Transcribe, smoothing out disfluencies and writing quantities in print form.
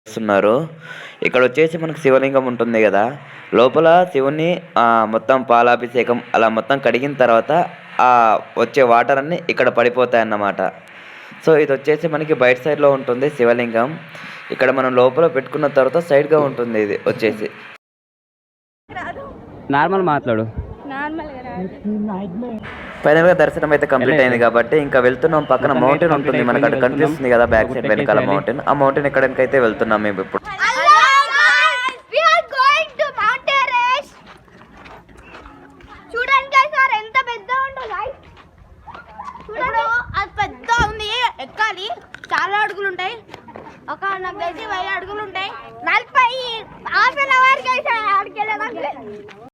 చేస్తున్నారు. ఇక్కడ వచ్చేసి మనకు శివలింగం ఉంటుంది కదా! లోపల శివుడిని మొత్తం పాలాభిషేకం అలా మొత్తం కడిగిన తర్వాత వచ్చే వాటర్ అన్నీ ఇక్కడ పడిపోతాయన్నమాట. సో, ఇదొచ్చేసి మనకి బయట సైడ్‌లో ఉంటుంది శివలింగం. ఇక్కడ మనం లోపల పెట్టుకున్న తర్వాత సైడ్‌గా ఉంటుంది ఇది వచ్చేసి. నార్మల్ మాట్లాడు. ఫైనల్‌గా దర్శనం అయితే కంప్లీట్ అయింది కాబట్టి ఇంకా వెళ్తున్నాం. పక్కన మౌంటైన్ ఉంటుంది మనకు అటు కనిపిస్తుంది కదా బ్యాక్ సైడ్ వెనకాల మౌంటైన్. ఆ మౌంటైన్ ఎక్కడానికైతే వెళ్తున్నాం మేము ఇప్పుడు. పెద్ద ఉంది, ఎక్కాలి. చాలా అడుగులు ఉంటాయి. ఒక నాకు తెలిసి 1000 అడుగులు ఉంటాయి. 40 హాఫ్ అన్ అవర్ ఆడికెళ్ళేదానికి